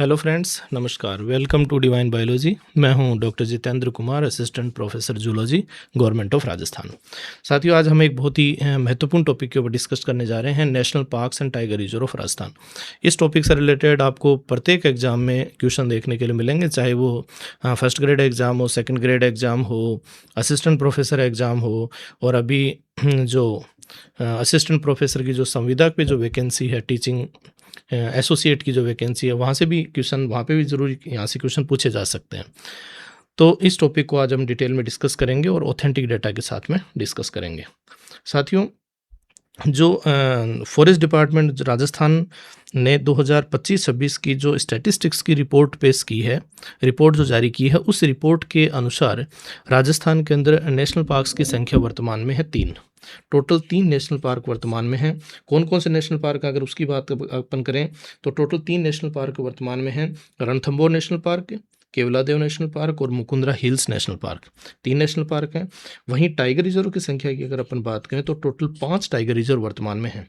Hello friends, नमस्कार। Welcome to divine biology. मैं हूं doctor Jitendra Kumar, assistant professor zoology, government of Rajasthan. साथियों, आज हम एक बहुत ही महत्वपूर्ण टॉपिक के ऊपर डिस्कस करने जा रहे हैं, national parks and tiger reserve of Rajasthan. इस टॉपिक से रिलेटेड आपको प्रत्येक एग्जाम में क्वेश्चन देखने के लिए मिलेंगे, चाहे वो फर्स्ट ग्रेड एग्ज़ाम हो, सेकेंड ग्रेड एग्ज़ाम हो, असिस्टेंट प्रोफेसर एग्ज़ाम हो, और अभी जो असिस्टेंट प्रोफेसर की जो संविदा पे जो वैकेंसी है, टीचिंग एसोसिएट की जो वैकेंसी है, वहाँ से भी क्वेश्चन, वहाँ पे भी ज़रूरी यहाँ से क्वेश्चन पूछे जा सकते हैं। तो इस टॉपिक को आज हम डिटेल में डिस्कस करेंगे और ऑथेंटिक डेटा के साथ में डिस्कस करेंगे। साथियों, जो फॉरेस्ट डिपार्टमेंट राजस्थान ने 2025-26 की जो स्टैटिस्टिक्स की रिपोर्ट पेश की है, रिपोर्ट जो जारी की है, उस रिपोर्ट के अनुसार राजस्थान के अंदर नेशनल पार्क्स की संख्या वर्तमान में है 3। टोटल 3 नेशनल पार्क वर्तमान में हैं। कौन कौन से नेशनल पार्क, अगर उसकी बात अपन करें तो टोटल 3 नेशनल पार्क वर्तमान में हैं। Ranthambore national park, Keoladeo national park और Mukundra hills national park, 3 national park हैं। वहीं टाइगर रिजर्व की संख्या की अगर अपन बात करें तो टोटल 5 टाइगर रिजर्व वर्तमान में हैं।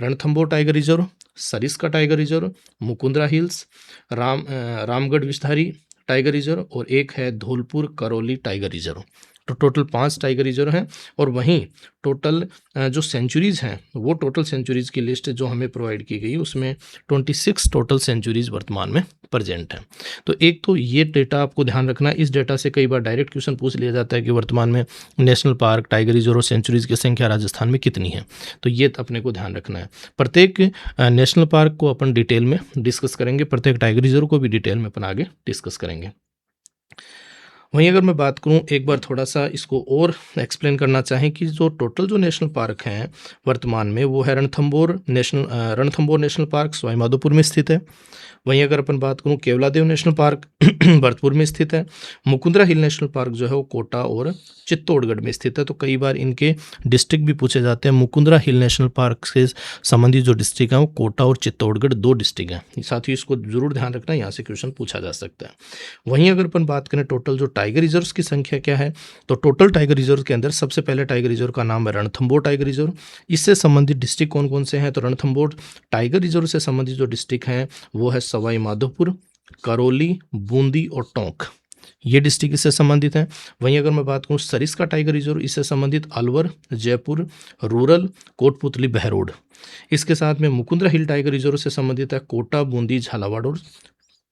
Ranthambore tiger reserve, Sariska tiger reserve, Mukundra hills, Ramgarh Vishdhari tiger reserve और एक है धौलपुर करौली टाइगर रिजर्व। तो टोटल 5 टाइगर रिजर्व हैं। और वहीं टोटल जो सेंचुरीज़ हैं, वो टोटल सेंचुरीज़ की लिस्ट जो हमें प्रोवाइड की गई, उसमें 26 टोटल सेंचुरीज़ वर्तमान में प्रेजेंट हैं। तो एक तो ये डेटा आपको ध्यान रखना है। इस डेटा से कई बार डायरेक्ट क्वेश्चन पूछ लिया जाता है कि वर्तमान में नेशनल पार्क, टाइगर रिजर्व और सेंचुरीज़ की संख्या राजस्थान में कितनी है। तो ये अपने को ध्यान रखना है। प्रत्येक नेशनल पार्क को अपन डिटेल में डिस्कस करेंगे, प्रत्येक टाइगर रिजर्व को भी डिटेल में अपन आगे डिस्कस करेंगे। वहीं अगर मैं बात करूं, एक बार थोड़ा सा इसको और एक्सप्लेन करना चाहें कि जो टोटल जो नेशनल पार्क हैं वर्तमान में, वो है रणथंबोर नेशनल पार्क सवाई माधोपुर में स्थित है। वहीं अगर अपन बात करूं, केवलादेव नेशनल पार्क भरतपुर में स्थित है। मुकुंदरा हिल नेशनल पार्क जो है वो कोटा और चित्तौड़गढ़ में स्थित है। तो कई बार इनके डिस्ट्रिक्ट भी पूछे जाते हैं। मुकुंदरा हिल नेशनल पार्क से संबंधित जो डिस्ट्रिक्ट हैं वो कोटा और चित्तौड़गढ़ 2 डिस्ट्रिक्ट हैं। साथ ही इसको जरूर ध्यान रखना, यहाँ से क्वेश्चन पूछा जा सकता है। वहीं अगर अपन बात करें टोटल जो टाइगर रिजर्व्स की संख्या क्या है, तो टोटल टाइगर रिजर्व के अंदर सबसे पहले टाइगर रिजर्व का नाम है रणथंबोर टाइगर रिजर्व। इससे संबंधित डिस्ट्रिक्ट कौन कौन से हैं, तो रणथंबोर टाइगर रिजर्व से संबंधित जो डिस्ट्रिक्ट हैं वो है सवाई माधोपुर, करौली, बूंदी और टोंक, ये डिस्ट्रिक्ट इससे संबंधित हैं। वहीं अगर मैं बात करूं सरिस्का टाइगर रिजर्व, इससे संबंधित अलवर, जयपुर, रूरल, कोटपुतली, बहरोड। इसके साथ में मुकुंदरा हिल टाइगर रिजर्व से संबंधित है कोटा, बूंदी, झालावाड़ और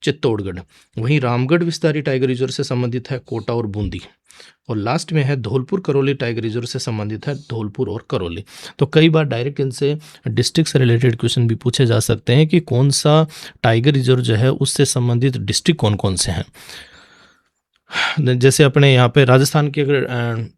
चित्तौड़गढ़। वहीं रामगढ़ विस्तारी टाइगर रिजर्व से संबंधित है कोटा और बूंदी। और लास्ट में है धौलपुर करौली टाइगर रिजर्व से संबंधित है धौलपुर और करौली। तो कई बार डायरेक्ट इनसे डिस्ट्रिक्ट से रिलेटेड क्वेश्चन भी पूछे जा सकते हैं कि कौन सा टाइगर रिजर्व जो है उससे संबंधित डिस्ट्रिक्ट कौन कौन से हैं। जैसे अपने यहाँ पे राजस्थान के अगर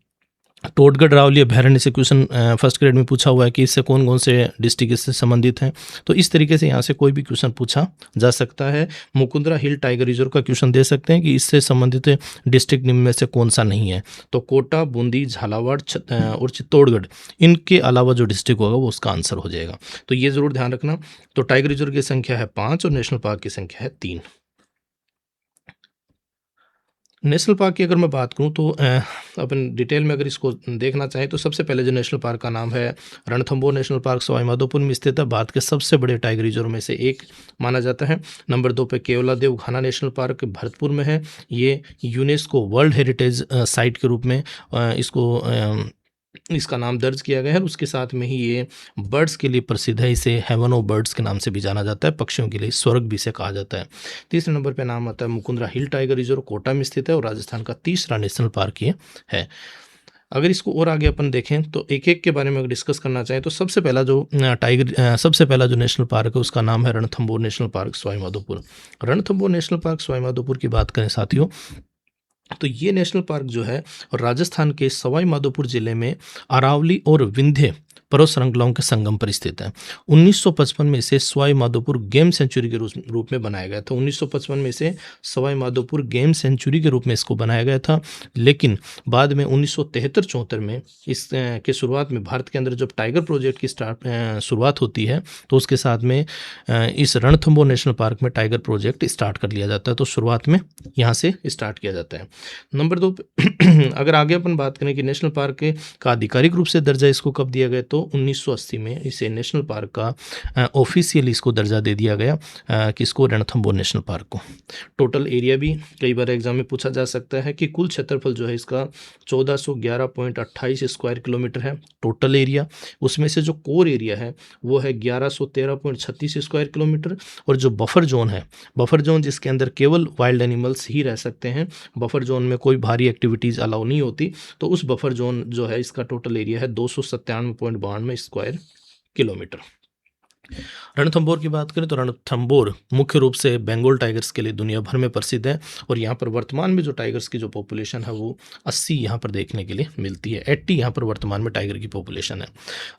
टोटगढ़, रावली, अभयारण्य से क्वेश्चन फर्स्ट ग्रेड में पूछा हुआ है कि इससे कौन कौन से डिस्ट्रिक्ट इससे संबंधित हैं। तो इस तरीके से यहाँ से कोई भी क्वेश्चन पूछा जा सकता है। मुकुंदरा हिल टाइगर रिजर्व का क्वेश्चन दे सकते हैं कि इससे संबंधित डिस्ट्रिक्ट निम्न में से कौन सा नहीं है। तो कोटा, बूंदी, झालावाड़ और चित्तौड़गढ़, इनके अलावा जो डिस्ट्रिक्ट होगा वो उसका आंसर हो जाएगा। तो ये ज़रूर ध्यान रखना। तो टाइगर रिजर्व की संख्या है 5 और नेशनल पार्क की संख्या है 3। नेशनल पार्क की अगर मैं बात करूं तो अपन डिटेल में अगर इसको देखना चाहें तो सबसे पहले जो नेशनल पार्क का नाम है रणथंबोर नेशनल पार्क सवाई माधोपुर में स्थित है। भारत के सबसे बड़े टाइगर रिजर्व में से एक माना जाता है। नंबर 2 पे केवलादेव घाना नेशनल पार्क भरतपुर में है। ये यूनेस्को वर्ल्ड हेरिटेज साइट के रूप में इसका नाम दर्ज किया गया है। उसके साथ में ही ये बर्ड्स के लिए प्रसिद्ध है। इसे हेवन ऑफ बर्ड्स के नाम से भी जाना जाता है, पक्षियों के लिए स्वर्ग भी इसे कहा जाता है। तीसरे नंबर पे नाम आता है Mukundra hill tiger reserve, Kota में स्थित है और राजस्थान का तीसरा नेशनल पार्क ये है। अगर इसको और आगे अपन देखें तो एक एक के बारे में अगर डिस्कस करना चाहें तो सबसे पहला जो नेशनल पार्क है उसका नाम है Ranthambore national park Sawai Madhopur. Ranthambore national park Sawai Madhopur की बात करें साथियों, तो ये नेशनल पार्क जो है राजस्थान के सवाई माधोपुर जिले में अरावली और विंध्य पर्वत श्रृंखलाओं के संगम पर स्थित है। 1955 में इसे सवाई माधोपुर गेम सेंचुरी के रूप में बनाया गया था। 1955 में इसे सवाई माधोपुर गेम सेंचुरी के रूप में इसको बनाया गया था। लेकिन बाद में 1973-74 में इस के शुरुआत में भारत के अंदर जब टाइगर प्रोजेक्ट की शुरुआत होती है तो उसके साथ में इस रणथंबोर नेशनल पार्क में टाइगर प्रोजेक्ट स्टार्ट कर लिया जाता है। तो शुरुआत में यहाँ से स्टार्ट किया जाता है। नंबर 2 अगर आगे अपन बात करें कि नेशनल पार्क का आधिकारिक रूप से दर्जा इसको कब दिया गया, तो 1980 में इसे नेशनल पार्क का ऑफिशियली इसको दर्जा दे दिया गया, किसको, रणथंभौर नेशनल पार्क को। टोटल एरिया भी कई बार एग्जाम में पूछा जा सकता है कि कुल क्षेत्रफल जो है इसका 1411.28 स्क्वायर किलोमीटर है टोटल एरिया। उसमें से जो कोर एरिया है वो है 1113.36 स्क्वायर किलोमीटर, और जो बफर जोन है, बफर जोन जिसके अंदर केवल वाइल्ड एनिमल्स ही रह सकते हैं, बफर जोन में कोई भारी एक्टिविटीज़ अलाउ नहीं होती, तो उस बफर जोन जो है इसका टोटल एरिया है 297.92 स्क्वायर किलोमीटर। रणथंभौर की बात करें तो रणथंभौर मुख्य रूप से बंगाल टाइगर्स के लिए दुनिया भर में प्रसिद्ध है, और यहाँ पर वर्तमान में जो टाइगर्स की जो पॉपुलेशन है वो 80 यहाँ पर देखने के लिए मिलती है। 80 यहाँ पर वर्तमान में टाइगर की पॉपुलेशन है।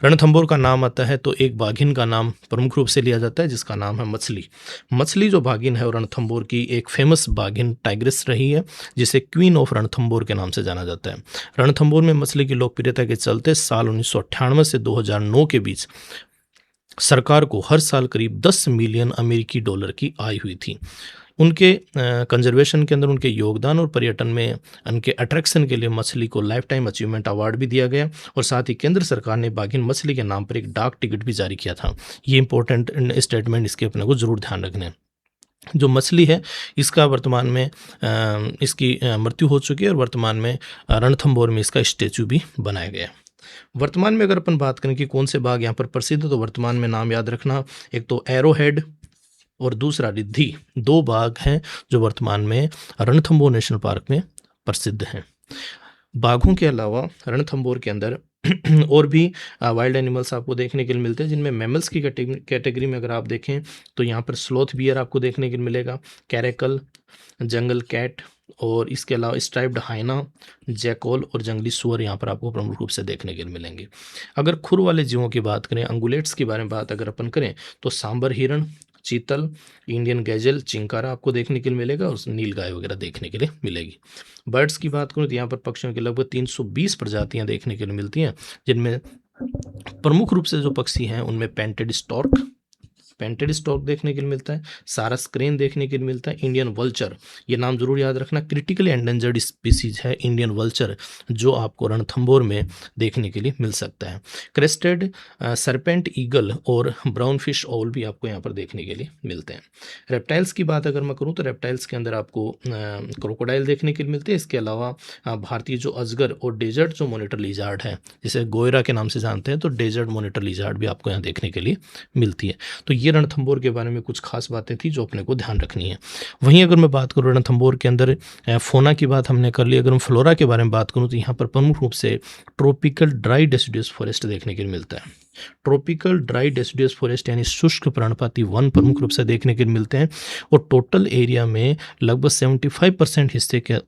रणथंभौर का नाम आता है तो एक बाघिन का नाम प्रमुख रूप से लिया जाता है जिसका नाम है मछली। मछली जो बाघिन है, और रणथंभौर की एक फेमस बाघिन टाइग्रेस रही है जिसे क्वीन ऑफ रणथंभौर के नाम से जाना जाता है। रणथंभौर में मछली की लोकप्रियता के चलते साल 1998 से 2009 के बीच सरकार को हर साल करीब 10 मिलियन अमेरिकी डॉलर की आय हुई थी। उनके कंजर्वेशन के अंदर उनके योगदान और पर्यटन में उनके अट्रैक्शन के लिए मछली को लाइफ टाइम अचीवमेंट अवार्ड भी दिया गया, और साथ ही केंद्र सरकार ने बाघिन मछली के नाम पर एक डाक टिकट भी जारी किया था। ये इंपॉर्टेंट स्टेटमेंट, इसके अपने को जरूर ध्यान रखना है। जो मछली है इसका वर्तमान में इसकी मृत्यु हो चुकी है, और वर्तमान में रणथंभौर में इसका स्टेचू भी बनाया गया। वर्तमान में अगर अपन बात करें कि कौन से बाघ यहाँ पर प्रसिद्ध है, तो वर्तमान में नाम याद रखना, एक तो एरोहेड और दूसरा रिद्धि, दो बाघ हैं जो वर्तमान में रणथंभौर नेशनल पार्क में प्रसिद्ध हैं। बाघों के अलावा रणथंभौर के अंदर और भी वाइल्ड एनिमल्स आपको देखने के लिए मिलते हैं, जिनमें मैमल्स की कैटेगरी में अगर आप देखें तो यहाँ पर स्लॉथ बियर आपको देखने के लिए मिलेगा, कैरेकल, जंगल कैट, और इसके अलावा स्ट्राइप्ड हाइना, जैकोल और जंगली सुअर यहाँ पर आपको प्रमुख रूप से देखने के लिए मिलेंगे। अगर खुर वाले जीवों की बात करें, अंगुलेट्स के बारे में बात अगर अपन करें, तो सांबर हिरण, चीतल, इंडियन गैजल, चिंकारा आपको देखने के लिए मिलेगा, और नील गाय वगैरह देखने के लिए मिलेगी। बर्ड्स की बात करूँ तो यहाँ पर पक्षियों की लगभग 320 प्रजातियाँ देखने के लिए मिलती हैं, जिनमें प्रमुख रूप से जो पक्षी हैं उनमें पेंटेड स्टॉर्क देखने के लिए मिलता है, सारस क्रेन देखने के लिए मिलता है, इंडियन वल्चर, ये नाम जरूर याद रखना, क्रिटिकली एंडेंजर्ड स्पीसीज है इंडियन वल्चर, जो आपको रणथंभौर में देखने के लिए मिल सकता है। क्रेस्टेड सरपेंट ईगल और ब्राउन फिश ऑल भी आपको यहाँ पर देखने के लिए मिलते हैं। रेप्टाइल्स की बात अगर मैं करूँ तो रेप्टाइल्स के अंदर आपको क्रोकोडाइल देखने के लिए मिलते हैं। इसके अलावा भारतीय जो अजगर और डेजर्ट जो मॉनिटर लिजार्ड है, जिसे गोयरा के नाम से जानते हैं, तो डेजर्ट मॉनिटर लिजार्ड भी आपको यहाँ देखने के लिए मिलती है। तो ये रणथंभौर के बारे में कुछ खास बातें थी जो अपने को ध्यान रखनी है। वहीं अगर मैं बात करूँ रणथंभौर के अंदर फोना की बात हमने कर ली, अगर मैं फ्लोरा के बारे में बात करूँ तो यहाँ पर प्रमुख रूप से ट्रॉपिकल ड्राई डेसिडुअस फॉरेस्ट देखने के लिए मिलता है। ट्रॉपिकल ड्राई डेसिडुअस फॉरेस्ट यानी शुष्क पर्णपाती वन प्रमुख रूप से देखने के लिए मिलते हैं, और टोटल एरिया में लगभग 75% हिस्से के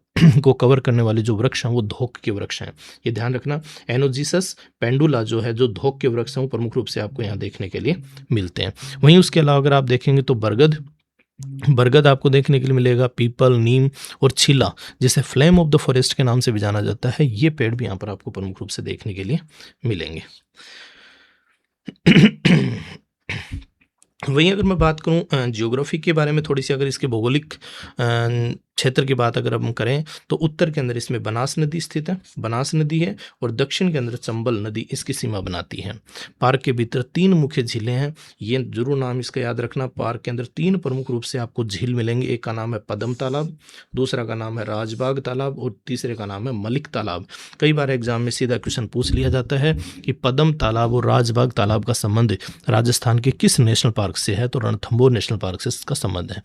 को कवर करने वाले जो वृक्ष हैं वो धोक के वृक्ष हैं। ये ध्यान रखना, एनोजिसस पेंडुला जो है, जो धोक के वृक्ष हैं, वो प्रमुख रूप से आपको यहाँ देखने के लिए मिलते हैं। वहीं उसके अलावा अगर आप देखेंगे तो बरगद आपको देखने के लिए मिलेगा, पीपल, नीम और छीला, जिसे फ्लेम ऑफ द फॉरेस्ट के नाम से भी जाना जाता है, ये पेड़ भी यहाँ पर आपको प्रमुख रूप से देखने के लिए मिलेंगे। वहीं अगर मैं बात करूं जियोग्राफी के बारे में थोड़ी सी, अगर इसके भौगोलिक क्षेत्र की बात अगर हम करें तो उत्तर के अंदर इसमें बनास नदी स्थित है, बनास नदी है, और दक्षिण के अंदर चंबल नदी इसकी सीमा बनाती है। पार्क के भीतर 3 मुख्य झीलें हैं, ये जरूर नाम इसका याद रखना। पार्क के अंदर 3 प्रमुख रूप से आपको झील मिलेंगे, एक का नाम है पदम तालाब, दूसरा का नाम है राजबाग तालाब, और तीसरे का नाम है मलिक तालाब। कई बार एग्जाम में सीधा क्वेश्चन पूछ लिया जाता है कि पदम तालाब और राजबाग तालाब का संबंध राजस्थान के किस नेशनल पार्क से है, तो रणथंभौर नेशनल पार्क से इसका संबंध है।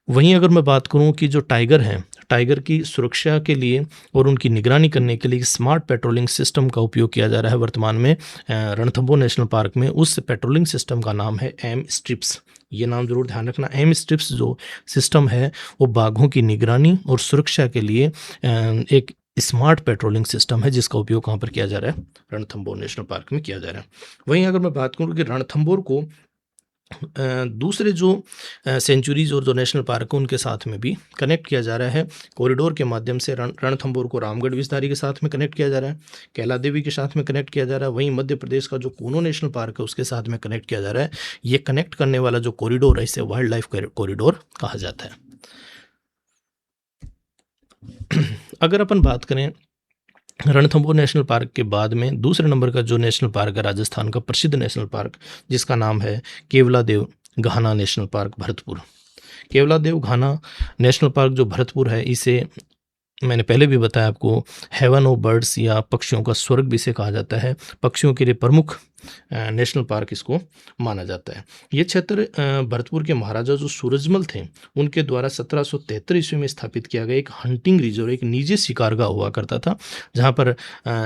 वहीं अगर मैं बात करूं कि जो टाइगर हैं, टाइगर की सुरक्षा के लिए और उनकी निगरानी करने के लिए स्मार्ट पेट्रोलिंग सिस्टम का उपयोग किया जा रहा है वर्तमान में रणथंभौर नेशनल पार्क में। उस पेट्रोलिंग सिस्टम का नाम है एम स्ट्रिप्स, ये नाम जरूर ध्यान रखना। एम स्ट्रिप्स जो सिस्टम है वो बाघों की निगरानी और सुरक्षा के लिए एक स्मार्ट पेट्रोलिंग सिस्टम है, जिसका उपयोग कहाँ पर किया जा रहा है, रणथंभौर नेशनल पार्क में किया जा रहा है। वहीं अगर मैं बात करूँ कि रणथंभौर को दूसरे जो सेंचुरीज और जो नेशनल पार्क है उनके साथ में भी कनेक्ट किया जा रहा है कॉरिडोर के माध्यम से। रणथंभौर को रामगढ़ विस्तारी के साथ में कनेक्ट किया जा रहा है, कैला देवी के साथ में कनेक्ट किया जा रहा है। वहीं मध्य प्रदेश का जो कूनो नेशनल पार्क है उसके साथ में कनेक्ट किया जा रहा है। ये कनेक्ट करने वाला जो कॉरिडोर है इसे वाइल्ड लाइफ कॉरिडोर कहा जाता है। अगर अपन बात करें रणथंभौर नेशनल पार्क के बाद में दूसरे नंबर का जो नेशनल पार्क है राजस्थान का प्रसिद्ध नेशनल पार्क, जिसका नाम है केवलादेव घाना नेशनल पार्क भरतपुर। केवलादेव घाना नेशनल पार्क जो भरतपुर है, इसे मैंने पहले भी बताया आपको, हेवन ऑफ बर्ड्स या पक्षियों का स्वर्ग भी इसे कहा जाता है। पक्षियों के लिए प्रमुख नेशनल पार्क इसको माना जाता है। ये क्षेत्र भरतपुर के महाराजा जो सूरजमल थे, उनके द्वारा 1773 ईस्वी में स्थापित किया गया एक हंटिंग रिजर्व, एक निजी शिकारगाह हुआ करता था, जहाँ पर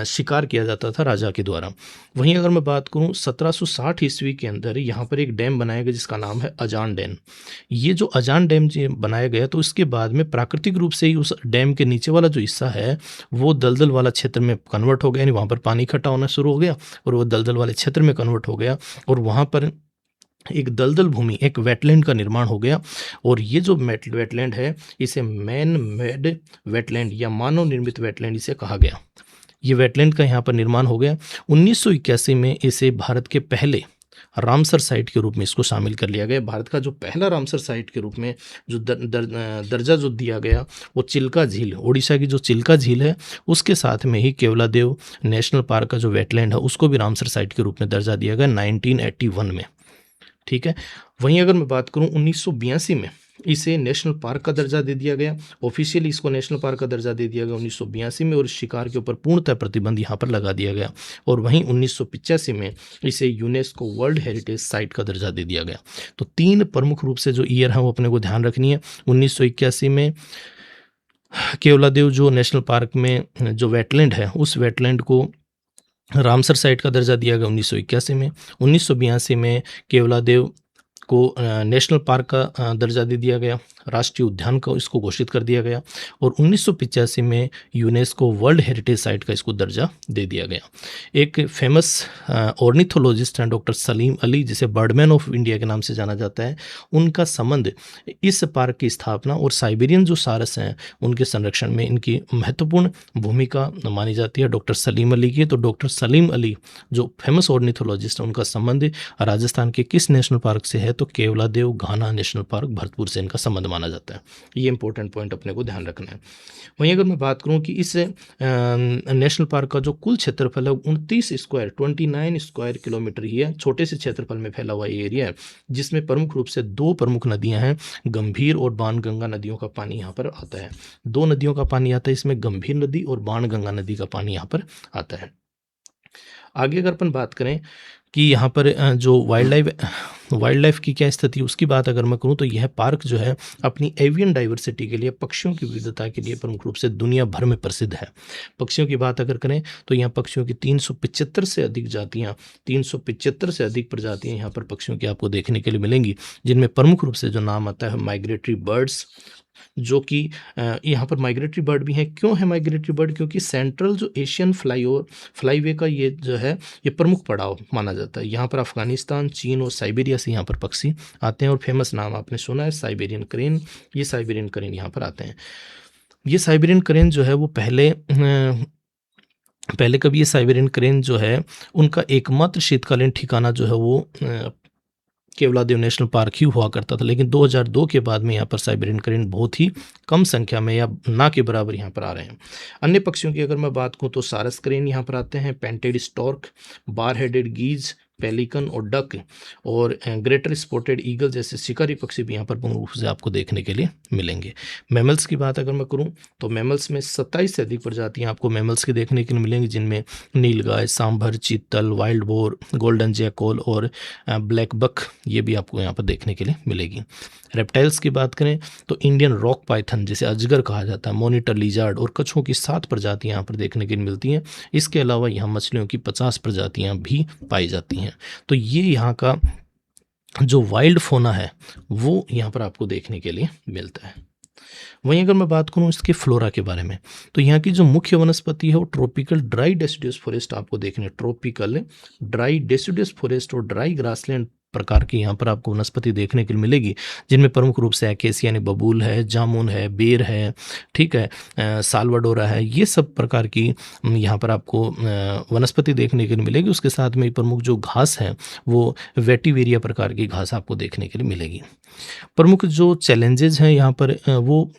शिकार किया जाता था राजा के द्वारा। वहीं अगर मैं बात करूँ 1760 ईस्वी के अंदर यहाँ पर एक डैम बनाया गया जिसका नाम है अजान डैम। ये जो अजान डैम बनाया गया, तो इसके बाद में प्राकृतिक रूप से ही उस डैम के नीचे वाला जो हिस्सा है वो दलदल वाला क्षेत्र में कन्वर्ट हो गया, यानी वहाँ पर पानी इकट्ठा होना शुरू हो गया और वो दलदल वाले क्षेत्र में कन्वर्ट हो गया और वहाँ पर एक दलदल भूमि, एक वेटलैंड का निर्माण हो गया। और ये जो वेटलैंड है, इसे मैन मेड वेटलैंड या मानव निर्मित वेटलैंड इसे कहा गया। ये वेटलैंड का यहाँ पर निर्माण हो गया। 1981 में इसे भारत के पहले रामसर साइट के रूप में इसको शामिल कर लिया गया। भारत का जो पहला रामसर साइट के रूप में जो दर्जा जो दिया गया, वो चिल्का झील, ओडिशा की जो चिल्का झील है, उसके साथ में ही केवलादेव नेशनल पार्क का जो वेटलैंड है उसको भी रामसर साइट के रूप में दर्जा दिया गया 1981 में। ठीक है। वहीं अगर मैं बात करूं 1982 में इसे नेशनल पार्क का दर्जा दे दिया गया। ऑफिशियली इसको नेशनल पार्क का दर्जा दे दिया गया 1982 में, और शिकार के ऊपर पूर्णतः प्रतिबंध यहाँ पर लगा दिया गया। और वहीं 1985 में इसे यूनेस्को वर्ल्ड हेरिटेज साइट का दर्जा दे दिया गया। तो 3 प्रमुख रूप से जो ईयर है वो अपने को ध्यान रखनी है। 1981 में केवलादेव जो नेशनल पार्क में जो वेटलैंड है, उस वेटलैंड को रामसर साइट का दर्जा दिया गया 1981 में। 1982 में केवलादेव को नेशनल पार्क का दर्जा दे दिया गया, राष्ट्रीय उद्यान का इसको घोषित कर दिया गया। और 1985 में यूनेस्को वर्ल्ड हेरिटेज साइट का इसको दर्जा दे दिया गया। एक फेमस ऑर्निथोलॉजिस्ट हैं डॉक्टर सलीम अली, जिसे बर्डमैन ऑफ इंडिया के नाम से जाना जाता है, उनका संबंध इस पार्क की स्थापना और साइबेरियन जो सारस हैं उनके संरक्षण में इनकी महत्वपूर्ण भूमिका मानी जाती है डॉक्टर सलीम अली की। तो डॉक्टर सलीम अली जो फेमस ऑर्निथोलॉजिस्ट हैं, उनका संबंध राजस्थान के किस नेशनल पार्क से है? तो केवलादेव घाना नेशनल पार्क भरतपुर से इनका संबंध माना जाता है। ये इंपॉर्टेंट पॉइंट अपने को ध्यान रखना है। वहीं अगर मैं बात करूं कि इस नेशनल पार्क का जो कुल क्षेत्रफल है 29 स्क्वायर किलोमीटर ही है। छोटे से क्षेत्रफल में फैला हुआ ये एरिया है, जिसमें प्रमुख रूप से 2 प्रमुख नदियां हैं, गंभीर और बाणगंगा नदियों का पानी यहाँ पर आता है। 2 नदियों का पानी आता है इसमें, गंभीर नदी और बाणगंगा नदी का पानी यहाँ पर आता है। आगे अगर अपन बात करें कि यहाँ पर जो वाइल्ड लाइफ की क्या स्थिति, उसकी बात अगर मैं करूँ तो यह पार्क जो है अपनी एवियन डाइवर्सिटी के लिए, पक्षियों की विविधता के लिए प्रमुख रूप से दुनिया भर में प्रसिद्ध है। पक्षियों की बात अगर करें तो यहाँ पक्षियों की 375 से अधिक जातियाँ, 375 से अधिक प्रजातियाँ यहाँ पर पक्षियों की आपको देखने के लिए मिलेंगी, जिनमें प्रमुख रूप से जो नाम आता है माइग्रेटरी बर्ड्स, जो कि यहाँ पर माइग्रेटरी बर्ड भी हैं। क्यों है माइग्रेटरी बर्ड? क्योंकि सेंट्रल जो एशियन फ्लाईवे का ये जो है ये प्रमुख पड़ाव माना जाता है। यहाँ पर अफगानिस्तान, चीन और साइबेरिया से यहाँ पर पक्षी आते हैं। और फेमस नाम आपने सुना है साइबेरियन क्रेन, ये साइबेरियन क्रेन यहाँ पर आते हैं। ये साइबेरियन क्रेन जो है वो पहले कभी ये साइबेरियन क्रेन जो है उनका एकमात्र शीतकालीन ठिकाना जो है वो केवलादेव नेशनल पार्क ही हुआ करता था, लेकिन 2002 के बाद में यहाँ पर साइबेरियन क्रेन बहुत ही कम संख्या में या ना के बराबर यहाँ पर आ रहे हैं। अन्य पक्षियों की अगर मैं बात करूँ तो सारस क्रेन यहाँ पर आते हैं, painted stork, bar headed गीज, pelican और डक और ग्रेटर स्पॉटेड ईगल जैसे शिकारी पक्षी भी यहाँ पर पूर्ण रूप से आपको देखने के लिए मिलेंगे। मैमल्स की बात अगर मैं करूँ तो मैमल्स में 27 से अधिक प्रजातियाँ आपको मैमल्स की देखने के लिए मिलेंगी, जिनमें नीलगाय, सांभर, चीतल, वाइल्ड बोर, गोल्डन जैकॉल और ब्लैक बक, ये भी आपको यहाँ पर देखने के लिए मिलेगी। रेप्टाइल्स की बात करें तो इंडियन रॉक पाइथन, जिसे अजगर कहा जाता है, मॉनिटर लिजार्ड और कछुओं की 7 प्रजातियाँ यहाँ पर देखने के लिए मिलती हैं। इसके अलावा यहाँ मछलियों की 50 प्रजातियाँ भी पाई जाती हैं। तो ये यहाँ का जो वाइल्ड फोना है वो यहाँ पर आपको देखने के लिए मिलता है। वहीं अगर मैं बात करूँ इसके फ्लोरा के बारे में तो यहाँ की जो मुख्य वनस्पति है वो ट्रॉपिकल ड्राई डेसिडुअस फॉरेस्ट आपको देखने, ट्रॉपिकल ड्राई डेसिडुअस फॉरेस्ट और ड्राई ग्रासलैंड प्रकार की यहाँ पर आपको वनस्पति देखने के लिए मिलेगी, जिनमें प्रमुख रूप से एकेसिया यानी बबूल है, जामुन है, बेर है, ठीक है, साल्वाडोरा है, ये सब प्रकार की यहाँ पर आपको वनस्पति देखने के लिए मिलेगी। उसके साथ में प्रमुख जो घास है वो वेटिवेरिया प्रकार की घास आपको देखने के लिए मिलेगी। प्रमुख जो चैलेंजेज हैं यहाँ पर वो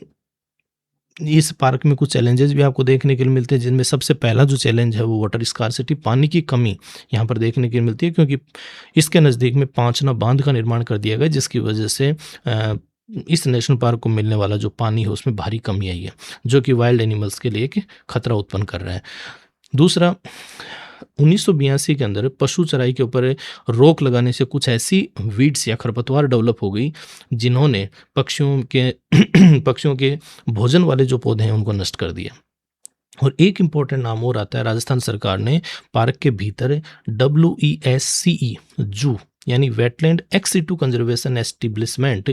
इस पार्क में कुछ चैलेंजेस भी आपको देखने के लिए मिलते हैं, जिनमें सबसे पहला जो चैलेंज है वो वाटर स्कार्सिटी, पानी की कमी यहाँ पर देखने के लिए मिलती है, क्योंकि इसके नज़दीक में पांचना बांध का निर्माण कर दिया गया, जिसकी वजह से इस नेशनल पार्क को मिलने वाला जो पानी है उसमें भारी कमी आई है, जो कि वाइल्ड एनिमल्स के लिए एक खतरा उत्पन्न कर रहा है। दूसरा, 1982 के अंदर पशु चराई के ऊपर रोक लगाने से कुछ ऐसी वीड्स या खरपतवार डेवलप हो गई, जिन्होंने पक्षियों के पक्षियों के भोजन वाले जो पौधे हैं उनको नष्ट कर दिया। और एक इम्पॉर्टेंट नाम और आता है, राजस्थान सरकार ने पार्क के भीतर WESCE जू यानी वेटलैंड एक्स-सिटू कंजर्वेशन एस्टेब्लिशमेंट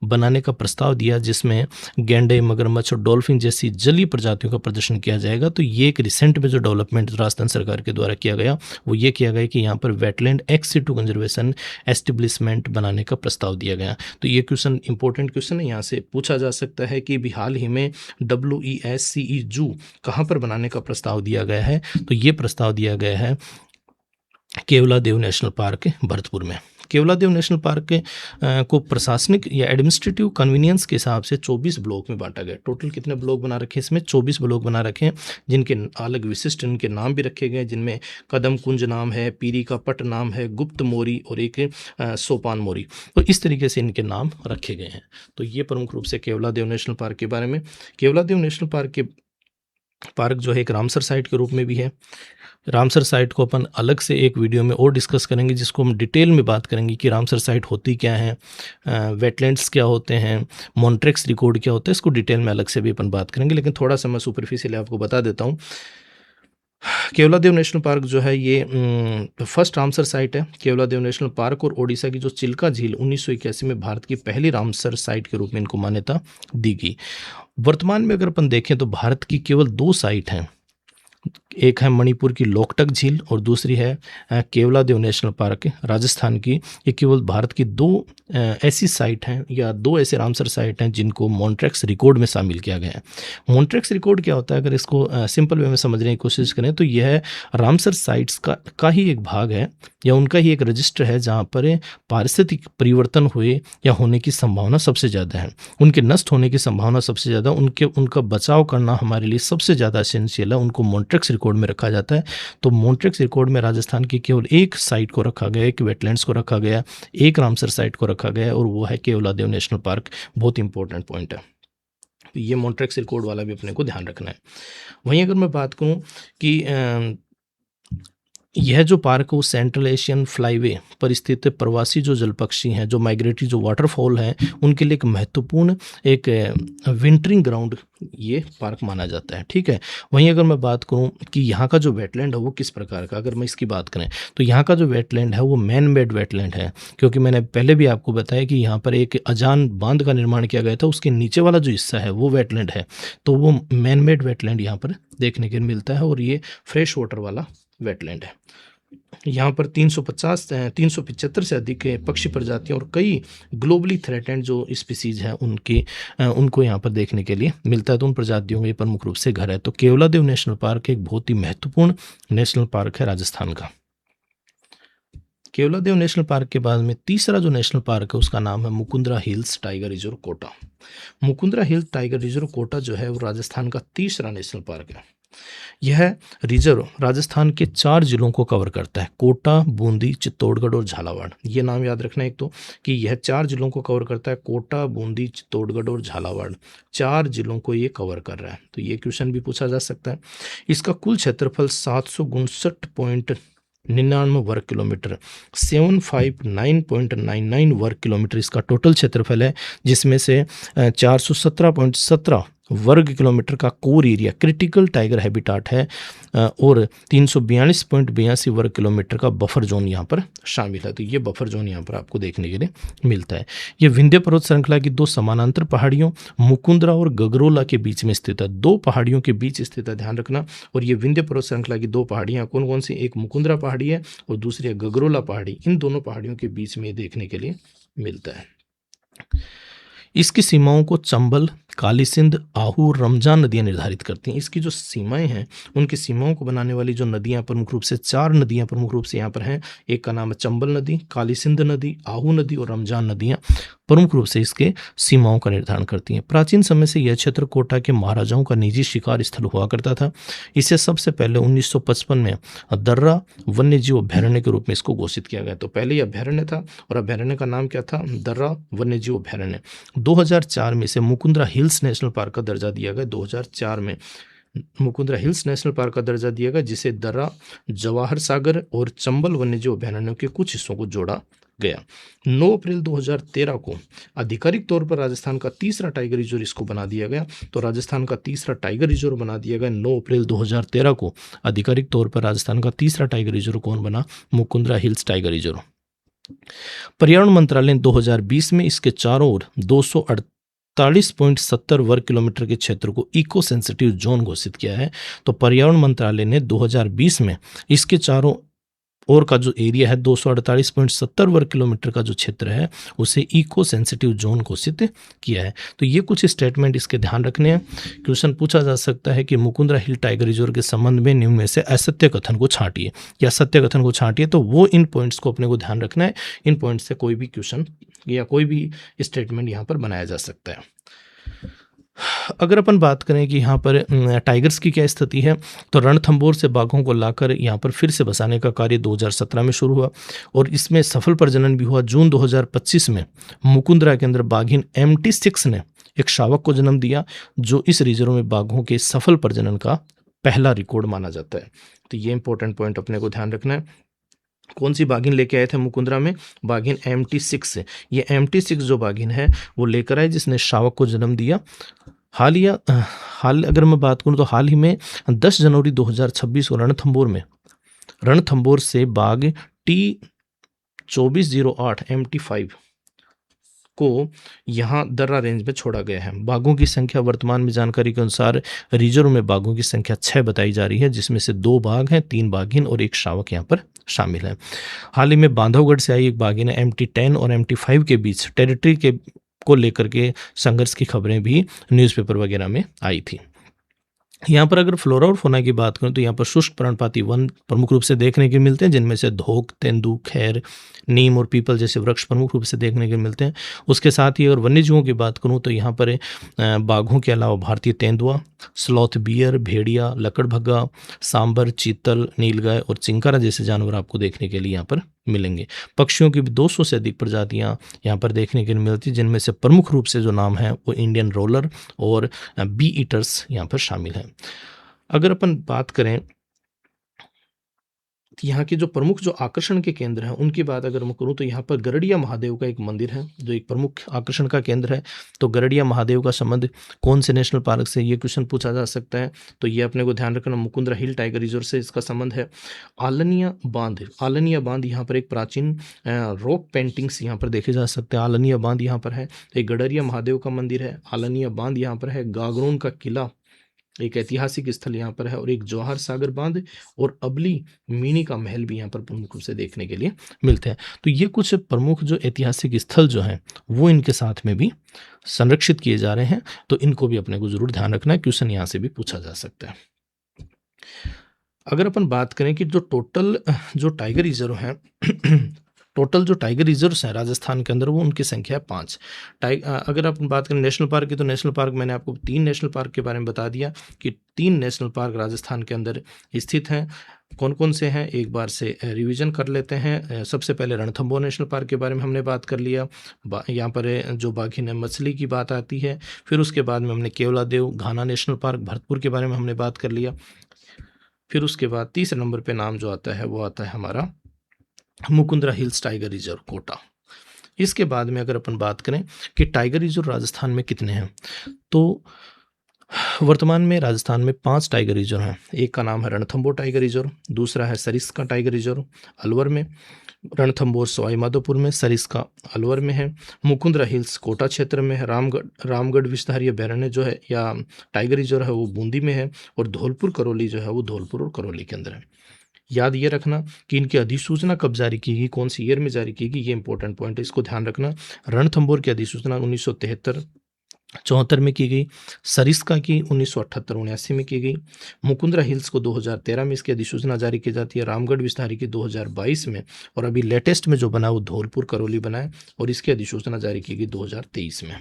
बनाने का प्रस्ताव दिया, जिसमें गैंडे, मगरमच्छ और डॉल्फिन जैसी जलीय प्रजातियों का प्रदर्शन किया जाएगा। तो ये एक रिसेंट में जो डेवलपमेंट राजस्थान सरकार के द्वारा किया गया वो ये किया गया कि यहाँ पर वेटलैंड एक्स-सिटू कंजर्वेशन एस्टेब्लिशमेंट बनाने का प्रस्ताव दिया गया। तो ये क्वेश्चन इंपॉर्टेंट क्वेश्चन है, यहाँ से पूछा जा सकता है कि भी हाल ही में WESCE जू कहाँ पर बनाने का प्रस्ताव दिया गया है। तो ये प्रस्ताव दिया गया है केवलादेव नेशनल पार्क भरतपुर में। केवलादेव नेशनल पार्क को प्रशासनिक या एडमिनिस्ट्रेटिव कन्वीनियंस के हिसाब से 24 ब्लॉक में बांटा गया। टोटल कितने ब्लॉक बना रखे हैं इसमें? 24 ब्लॉक बना रखे हैं, जिनके अलग विशिष्ट इनके नाम भी रखे गए, जिनमें कदम कुंज नाम है, पीरी का पट नाम है, गुप्त मोरी और एक सोपान मोरी। तो इस तरीके से इनके नाम रखे गए हैं। तो ये प्रमुख रूप से केवलादेव नेशनल पार्क के बारे में। केवलादेव नेशनल पार्क जो है एक रामसर साइट के रूप में भी है। रामसर साइट को अपन अलग से एक वीडियो में और डिस्कस करेंगे, जिसको हम डिटेल में बात करेंगे कि रामसर साइट होती क्या है, वेटलैंड्स क्या होते हैं, मॉन्ट्रेक्स रिकॉर्ड क्या होता है, इसको डिटेल में अलग से भी अपन बात करेंगे। लेकिन थोड़ा सा मैं सुपरफिशियली आपको बता देता हूँ। केवलादेव नेशनल पार्क जो है ये फर्स्ट रामसर साइट है। केवलादेव नेशनल पार्क और ओडिशा की जो चिल्का झील 1981 में भारत की पहली रामसर साइट के रूप में इनको मान्यता दी गई। वर्तमान में अगर अपन देखें तो भारत की केवल 2 साइट हैं, एक है मणिपुर की लोकटक झील और दूसरी है केवलादेव नेशनल पार्क राजस्थान की। ये केवल भारत की 2 ऐसी साइट हैं या 2 ऐसे रामसर साइट हैं जिनको मॉन्ट्रेक्स रिकॉर्ड में शामिल किया गया है। मॉन्ट्रेक्स रिकॉर्ड क्या होता है, अगर इसको सिंपल वे में समझने की कोशिश करें तो यह रामसर साइट्स का ही एक भाग है या उनका ही एक रजिस्टर है, जहाँ पर पारिस्थितिक परिवर्तन हुए या होने की संभावना सबसे ज़्यादा है, उनके नष्ट होने की संभावना सबसे ज़्यादा, उनका बचाव करना हमारे लिए सबसे ज़्यादा एसेंशियल है, उनको मॉन्ट्रेक्स रिकॉर्ड में रखा जाता है। तो मॉन्ट्रेक्स रिकॉर्ड में राजस्थान की केवल एक साइट को रखा गया, एक वेटलैंड्स को रखा गया, एक रामसर साइट को रखा गया और वो है केवलादेव नेशनल पार्क। बहुत इंपॉर्टेंट पॉइंट है, ये मॉन्ट्रेक्स रिकॉर्ड वाला भी अपने को ध्यान रखना है। वहीं अगर मैं बात करूं कि यह जो पार्क है वो सेंट्रल एशियन फ्लाईवे पर स्थित प्रवासी जो जल पक्षी हैं, जो माइग्रेटरी जो वाटरफॉल हैं, उनके लिए एक महत्वपूर्ण एक विंटरिंग ग्राउंड ये पार्क माना जाता है। ठीक है। वहीं अगर मैं बात करूं कि यहाँ का जो वेटलैंड है वो किस प्रकार का, अगर मैं इसकी बात करें तो यहाँ का जो वेटलैंड है वो मैन मेड वेटलैंड है, क्योंकि मैंने पहले भी आपको बताया कि यहाँ पर एक अजान बांध का निर्माण किया गया था, उसके नीचे वाला जो हिस्सा है वो वेटलैंड है। तो वो मैन मेड वेटलैंड यहाँ पर देखने के मिलता है और ये फ्रेश वाटर वाला वेटलैंड है। यहाँ पर 375 से अधिक पक्षी प्रजातियां और कई ग्लोबली थ्रेटेंड जो स्पीसीज हैं उनको यहाँ पर देखने के लिए मिलता है। तो उन प्रजातियों में प्रमुख रूप से घर है। तो केवलादेव नेशनल पार्क एक बहुत ही महत्वपूर्ण नेशनल पार्क है राजस्थान का। केवलादेव नेशनल पार्क के बाद में तीसरा जो नेशनल पार्क है उसका नाम है Mukundra hills tiger reserve Kota. Mukundra hills tiger reserve Kota जो है वो राजस्थान का तीसरा नेशनल पार्क है। यह रिजर्व राजस्थान के 4 जिलों को कवर करता है, कोटा, बूंदी, चित्तौड़गढ़ और झालावाड़। ये नाम याद रखना एक तो कि यह 4 जिलों को कवर करता है, कोटा, बूंदी, चित्तौड़गढ़ और झालावाड़, 4 जिलों को ये कवर कर रहा है। तो ये क्वेश्चन भी पूछा जा सकता है। इसका कुल क्षेत्रफल 759.99 वर्ग किलोमीटर, 759.99 वर्ग किलोमीटर इसका टोटल क्षेत्रफल है, जिसमें से 417.17 वर्ग किलोमीटर का core area critical tiger habitat है और 342.82 वर्ग किलोमीटर का बफर जोन यहाँ पर शामिल है। तो ये बफर जोन यहाँ पर आपको देखने के लिए मिलता है। ये विंध्य पर्वत श्रृंखला की 2 समानांतर पहाड़ियों मुकुंदरा और गगरोला के बीच में स्थित है। 2 पहाड़ियों के बीच स्थित है, ध्यान रखना। और ये विंध्य पर्वत श्रृंखला की 2 पहाड़ियाँ कौन कौन सी, एक मुकुंदरा पहाड़ी है और दूसरी है गगरोला पहाड़ी। इन दोनों पहाड़ियों के बीच में देखने के लिए मिलता है। इसकी सीमाओं को चंबल, काली सिंध, आहू, रमजान नदियां निर्धारित करती हैं। इसकी जो सीमाएं हैं उनकी सीमाओं को बनाने वाली जो नदियां प्रमुख रूप से 4 नदियां प्रमुख रूप से यहाँ पर हैं। एक का नाम है चंबल नदी, काली सिंध नदी, आहू नदी और रमजान नदियां। प्रमुख रूप से इसके सीमाओं का निर्धारण करती हैं। प्राचीन समय से यह क्षेत्र कोटा के महाराजाओं का निजी शिकार स्थल हुआ करता था। इसे सबसे पहले 1955 में दर्रा वन्यजीव अभयारण्य के रूप में इसको घोषित किया गया। तो पहले ये अभयारण्य था और अभयारण्य का नाम क्या था? दर्रा वन्यजीव अभयारण्य। 2004 में इसे मुकुंदरा हिल्स नेशनल पार्क का दर्जा दिया गया। 2004 में मुकुंदरा हिल्स नेशनल पार्क का दर्जा दिया गया, जिसे दर्रा, जवाहर सागर और चंबल वन्यजीव अभयारण्यों के कुछ हिस्सों को जोड़ा गया। 9 अप्रैल 2013 को आधिकारिक तौर पर राजस्थान का तीसरा टाइगर रिजर्व इसको बना दिया गया। तो राजस्थान का तीसरा टाइगर रिजर्व बना दिया गया 9 अप्रैल 2013 को। आधिकारिक तौर पर राजस्थान का तीसरा टाइगर रिजर्व कौन बना? Mukundra hills tiger reserve. पर्यावरण मंत्रालय ने 2020 में इसके चारों ओर 248.70 वर्ग किलोमीटर के क्षेत्र को इको सेंसिटिव जोन घोषित किया है। तो पर्यावरण मंत्रालय ने 2020 में इसके चारों ओर का जो एरिया है 248.70 वर्ग किलोमीटर का जो क्षेत्र है उसे इको सेंसिटिव जोन घोषित किया है। तो ये कुछ स्टेटमेंट इसके ध्यान रखने हैं। क्वेश्चन पूछा जा सकता है कि मुकुंदरा हिल टाइगर रिजर्व के संबंध में निम्न में से असत्य कथन को छांटिए या सत्य कथन को छांटिए। तो वो इन पॉइंट्स को अपने को ध्यान रखना है। इन पॉइंट्स से कोई भी क्वेश्चन या कोई भी स्टेटमेंट यहाँ पर बनाया जा सकता है। अगर अपन बात करें कि यहाँ पर टाइगर्स की क्या स्थिति है, तो रणथंभौर से बाघों को लाकर यहाँ पर फिर से बसाने का कार्य 2017 में शुरू हुआ और इसमें सफल प्रजनन भी हुआ। जून 2025 में मुकुंदरा के अंदर बाघिन MT6 ने एक शावक को जन्म दिया, जो इस रिजर्व में बाघों के सफल प्रजनन का पहला रिकॉर्ड माना जाता है। तो ये इंपॉर्टेंट पॉइंट अपने को ध्यान रखना है। कौन सी बाघिन लेके आए थे मुकुंदरा में? बाघिन MT6 से। ये MT6 जो बाघिन है वो लेकर आए, जिसने शावक को जन्म दिया। हाल अगर मैं बात करूं तो हाल ही में 10 जनवरी 2026 को रणथंभौर से बाघ T2408 MT5 को यहाँ दर्रा रेंज में छोड़ा गया है। बाघों की संख्या वर्तमान में जानकारी के अनुसार रिजर्व में बाघों की संख्या 6 बताई जा रही है, जिसमें से 2 बाघ हैं, 3 बाघिन और 1 शावक यहाँ पर शामिल है। हाल ही में बांधवगढ़ से आई एक बाघिन MT10 और MT5 के बीच टेरिटरी के को लेकर के संघर्ष की खबरें भी न्यूज़पेपर वगैरह में आई थी। यहाँ पर अगर फ्लोरा और फौना की बात करें तो यहाँ पर शुष्क पर्णपाती वन प्रमुख रूप से देखने के मिलते हैं, जिनमें से धोक, तेंदू, खैर, नीम और पीपल जैसे वृक्ष प्रमुख रूप से देखने के मिलते हैं। उसके साथ ही अगर वन्यजीवों की बात करूँ तो यहाँ पर बाघों के अलावा भारतीय तेंदुआ, स्लॉथ बियर, भेड़िया, लकड़भग्गा, सांबर, चीतल, नीलगाय और चिंकारा जैसे जानवर आपको देखने के लिए यहाँ पर मिलेंगे। पक्षियों की भी 200 से अधिक प्रजातियाँ यहाँ पर देखने के लिए मिलती हैं, जिनमें से प्रमुख रूप से जो नाम है वो इंडियन रोलर और बी ईटर्स यहाँ पर शामिल हैं। अगर अपन बात करें यहाँ के जो प्रमुख जो आकर्षण के केंद्र हैं उनकी बात अगर मैं करूँ तो यहाँ पर गरड़िया महादेव का एक मंदिर है जो एक प्रमुख आकर्षण का केंद्र है। तो गरड़िया महादेव का संबंध कौन से नेशनल पार्क से, ये क्वेश्चन पूछा जा सकता है। तो ये अपने को ध्यान रखना, मुकुंदरा हिल टाइगर रिजर्व से इसका संबंध है। आलनिया बांध यहाँ पर एक प्राचीन रॉक पेंटिंग्स यहाँ पर देखे जा सकते हैं। आलनिया बांध यहाँ पर है, एक गडरिया महादेव का मंदिर है, आलनिया बांध यहाँ पर है, गागरोन का किला एक ऐतिहासिक स्थल यहाँ पर है, और एक जवाहर सागर बांध और अबली मिनी का महल भी यहाँ पर प्रमुख रूप से देखने के लिए मिलते हैं। तो ये कुछ प्रमुख जो ऐतिहासिक स्थल जो हैं वो इनके साथ में भी संरक्षित किए जा रहे हैं। तो इनको भी अपने को जरूर ध्यान रखना है, क्वेश्चन यहाँ से भी पूछा जा सकता है। अगर अपन बात करें कि जो टोटल जो टाइगर रिजर्व हैं टोटल जो टाइगर रिजर्व्स हैं राजस्थान के अंदर वो उनकी संख्या है 5। अगर अपन बात करें नेशनल पार्क की तो नेशनल पार्क मैंने आपको 3 नेशनल पार्क के बारे में बता दिया कि 3 नेशनल पार्क राजस्थान के अंदर स्थित हैं। कौन कौन से हैं एक बार से रिवीजन कर लेते हैं। सबसे पहले रणथंभौर नेशनल पार्क के बारे में हमने बात कर लिया। यहाँ पर जो बाघिन मछली की बात आती है। फिर उसके बाद में हमने केवलादेव घाना नेशनल पार्क भरतपुर के बारे में हमने बात कर लिया। फिर उसके बाद तीसरे नंबर पे नाम जो आता है वो आता है हमारा Mukundra hills tiger reserve Kota. इसके बाद में अगर अपन बात करें कि टाइगर रिजर्व राजस्थान में कितने हैं, तो वर्तमान में राजस्थान में 5 टाइगर रिजर्व हैं। एक का नाम है रणथंभौर टाइगर रिजर्व, दूसरा है सरिस्का टाइगर रिजर्व अलवर में, रणथंभौर सवाई माधोपुर में, सरिस्का अलवर में है, मुकुंदरा हिल्स कोटा क्षेत्र में है, रामगढ़ विषधारी अभयारण्य जो है या टाइगर रिजर्व है वो बूंदी में है, और धौलपुर करौली जो है वो धौलपुर और करौली के अंदर है। याद ये रखना कि इनकी अधिसूचना कब जारी की गई, कौन सी ईयर में जारी की गई, ये इंपॉर्टेंट पॉइंट है, इसको ध्यान रखना। रणथंभौर की अधिसूचना 1973 74 में की गई, सरिस्का की 1978-79 में की गई, मुकुंदरा हिल्स को 2013 में इसकी अधिसूचना जारी की जाती है, रामगढ़ विस्तारी की 2022 में, और अभी लेटेस्ट में जो बना वो धौलपुर करौली बना है और इसकी अधिसूचना जारी की गई 2023 में।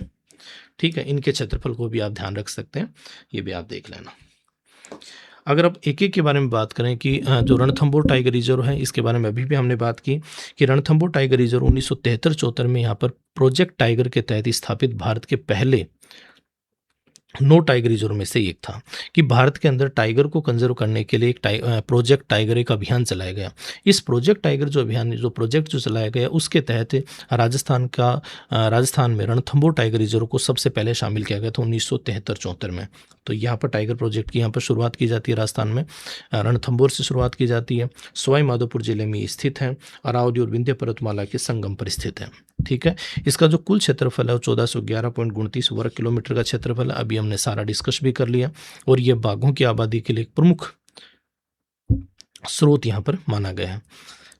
ठीक है, इनके क्षेत्रफल को भी आप ध्यान रख सकते हैं, ये भी आप देख लेना। अगर आप एक एक के बारे में बात करें कि जो रणथंभौर टाइगर रिजर्व है, इसके बारे में अभी भी हमने बात की कि रणथंभौर टाइगर रिजर्व 1973-74 में यहाँ पर प्रोजेक्ट टाइगर के तहत स्थापित भारत के पहले 9 टाइगर रिजर्व में से एक था कि भारत के अंदर टाइगर को कंजर्व करने के लिए एक प्रोजेक्ट टाइगर एक अभियान चलाया गया। इस प्रोजेक्ट टाइगर जो प्रोजेक्ट जो चलाया गया उसके तहत राजस्थान में रणथंभौर टाइगर रिजर्व को सबसे पहले शामिल किया गया था 1973-74 में। तो यहाँ पर टाइगर प्रोजेक्ट की यहाँ पर शुरुआत की जाती है, राजस्थान में रणथंभौर से शुरुआत की जाती है। सवाई माधोपुर जिले में स्थित है, अरावली और विंध्य पर्वतमाला के संगम पर स्थित है। ठीक है, इसका जो कुल क्षेत्रफल है वो 1411.29 वर्ग किलोमीटर का क्षेत्रफल है। अभी हमने सारा डिस्कस भी कर लिया, और ये बाघों की आबादी के लिए एक प्रमुख स्रोत यहाँ पर माना गया है।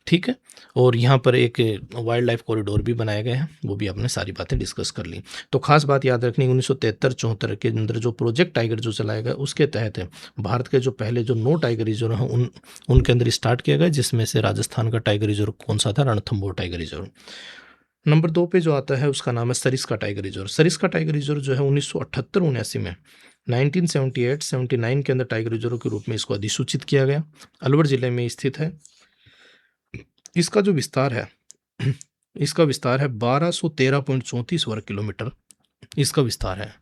ठीक है, और यहाँ पर एक वाइल्ड लाइफ कॉरिडोर भी बनाया गया है, वो भी आपने सारी बातें डिस्कस कर ली। तो खास बात याद रखनी, 1973-74 के अंदर जो प्रोजेक्ट टाइगर जो चलाया गया उसके तहत भारत के जो पहले जो 9 टाइगर रिजर्व हैं उनके अंदर स्टार्ट किया गया, जिसमें से राजस्थान का टाइगर रिजर्व कौन सा था? Ranthambore tiger reserve. नंबर 2 पे जो आता है उसका नाम है Sariska tiger reserve. Sariska tiger reserve जो है 1978-79 में 1978-79 के अंदर टाइगर रिजर्व के रूप में इसको अधिसूचित किया गया। अलवर जिले में स्थित है। इसका जो विस्तार है इसका विस्तार है 1213.34 वर्ग किलोमीटर इसका विस्तार है।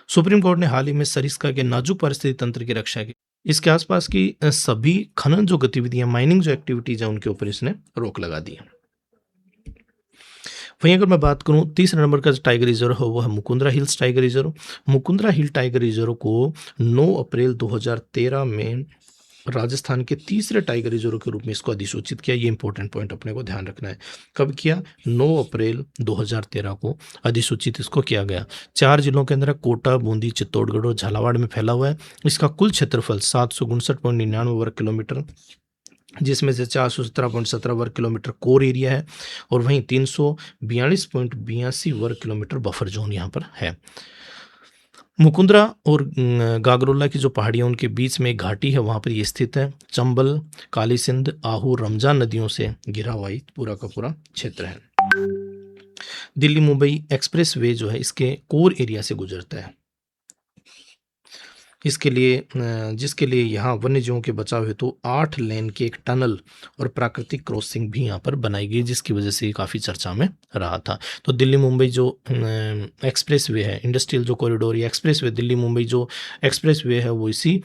सुप्रीम कोर्ट ने हाल ही में सरिस्का के नाजुक परिस्थिति तंत्र की रक्षा की। इसके आसपास की सभी खनन जो गतिविधियां, माइनिंग जो एक्टिविटीज है, उनके ऊपर इसने रोक लगा दी। वहीं अगर मैं बात करूं, तीसरे नंबर का टाइगर रिजर्व है वो है Mukundra hills tiger reserve. Mukundra hill tiger reserve को 9 अप्रैल 2013 में राजस्थान के तीसरे टाइगर रिजर्व के रूप में इसको अधिसूचित किया। ये इंपॉर्टेंट पॉइंट अपने को ध्यान रखना है। कब किया? 9 अप्रैल 2013 को अधिसूचित इसको किया गया। 4 जिलों के अंदर कोटा, बूंदी, चित्तौड़गढ़ और झालावाड़ में फैला हुआ है। इसका कुल क्षेत्रफल 759.99 वर्ग किलोमीटर, जिसमें से 417.17 वर्ग किलोमीटर कोर एरिया है और वहीं 342.82 वर्ग किलोमीटर बफर जोन यहाँ पर है। मुकुंदरा और गागरोला की जो पहाड़ियाँ उनके बीच में एक घाटी है, वहाँ पर ये स्थित है। चंबल, काली सिंध, आहू, रमजान नदियों से घिरा हुआ पूरा का पूरा क्षेत्र है। दिल्ली मुंबई एक्सप्रेस वे जो है इसके कोर एरिया से गुजरता है। इसके लिए जिसके लिए यहाँ वन्य जीवों के बचाव हेतु 8 लेन के एक टनल और प्राकृतिक क्रॉसिंग भी यहाँ पर बनाई गई, जिसकी वजह से ये काफ़ी चर्चा में रहा था। तो दिल्ली मुंबई जो एक्सप्रेस वे है, इंडस्ट्रियल जो कॉरिडोर या एक्सप्रेस वे, दिल्ली मुंबई जो एक्सप्रेस वे है वो इसी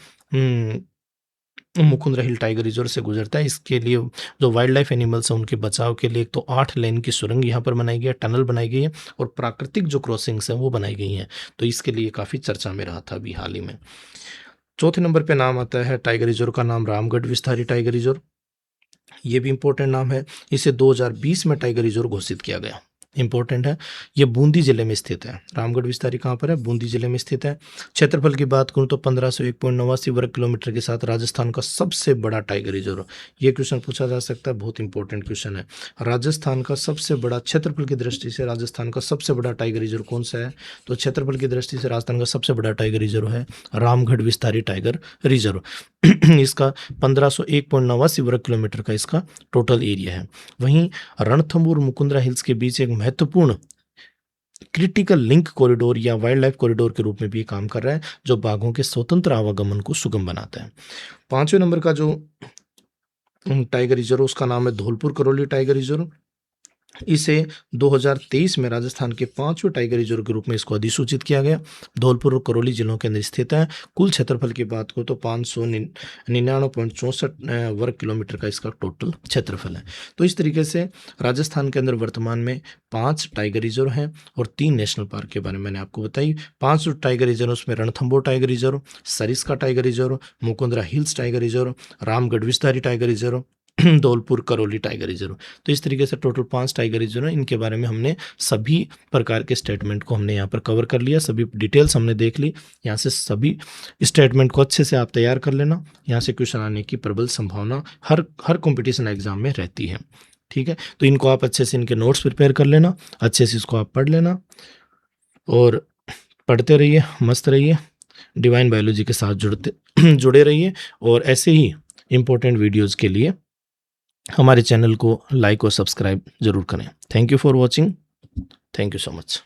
मुकुंदरा हिल टाइगर रिजर्व से गुजरता है। इसके लिए जो वाइल्ड लाइफ एनिमल्स हैं उनके बचाव के लिए एक तो 8 लेन की सुरंग यहाँ पर बनाई गई है, टनल बनाई गई है और प्राकृतिक जो क्रॉसिंग्स हैं वो बनाई गई हैं। तो इसके लिए काफ़ी चर्चा में रहा था अभी हाल ही में। चौथे नंबर पे नाम आता है टाइगर रिजर्व का नाम रामगढ़ विस्तारी टाइगर रिजर्व। ये भी इंपॉर्टेंट नाम है। इसे 2020 में टाइगर रिजर्व घोषित किया गया। इंपॉर्टेंट है। ये बूंदी जिले में स्थित है। रामगढ़ विस्तारी कहाँ पर है? बूंदी जिले में स्थित है। क्षेत्रफल की बात करूँ तो 1501.89 वर्ग किलोमीटर के साथ राजस्थान का सबसे बड़ा टाइगर रिजर्व। ये क्वेश्चन पूछा जा सकता है, बहुत इंपॉर्टेंट क्वेश्चन है। राजस्थान का सबसे बड़ा, क्षेत्रफल की दृष्टि से राजस्थान का सबसे बड़ा टाइगर रिजर्व कौन सा है? तो क्षेत्रफल की दृष्टि से राजस्थान का सबसे बड़ा टाइगर रिजर्व है रामगढ़ विस्तारी टाइगर रिजर्व। इसका 1501.89 वर्ग किलोमीटर का इसका टोटल एरिया है। वहीं रणथंभौर मुकुंदरा हिल्स के बीच एक महत्वपूर्ण क्रिटिकल लिंक कॉरिडोर या वाइल्ड लाइफ कॉरिडोर के रूप में भी काम कर रहा है, जो बाघों के स्वतंत्र आवागमन को सुगम बनाता है। 5वें नंबर का जो टाइगर रिजर्व उसका नाम है धौलपुर करौली टाइगर रिजर्व। इसे 2023 में राजस्थान के 5वें टाइगर रिजर्व के रूप में इसको अधिसूचित किया गया। धौलपुर और करौली जिलों के अंदर स्थित है। कुल क्षेत्रफल की बात करो तो 599.64 वर्ग किलोमीटर का इसका टोटल क्षेत्रफल है। तो इस तरीके से राजस्थान के अंदर वर्तमान में 5 टाइगर रिजर्व हैं और 3 नेशनल पार्क के बारे में मैंने आपको बताई। 5 टाइगर रिजर्व उसमें Ranthambore tiger reserve, Sariska tiger reserve, Mukundra hills tiger reserve, Ramgarh Vishdhari tiger reserve, Dholpur Karauli tiger reserve. तो इस तरीके से टोटल 5 टाइगर रिजर्व हैं। इनके बारे में हमने सभी प्रकार के स्टेटमेंट को हमने यहाँ पर कवर कर लिया, सभी डिटेल्स हमने देख ली। यहाँ से सभी स्टेटमेंट को अच्छे से आप तैयार कर लेना। यहाँ से क्वेश्चन आने की प्रबल संभावना हर कंपटीशन एग्जाम में रहती है। ठीक है, तो इनको आप अच्छे से इनके नोट्स प्रिपेयर कर लेना, अच्छे से इसको आप पढ़ लेना और पढ़ते रहिए, मस्त रहिए, डिवाइन बायोलॉजी के साथ जुड़े रहिए और ऐसे ही इम्पोर्टेंट वीडियोज़ के लिए हमारे चैनल को लाइक और सब्सक्राइब ज़रूर करें। Thank you for watching. Thank you so much.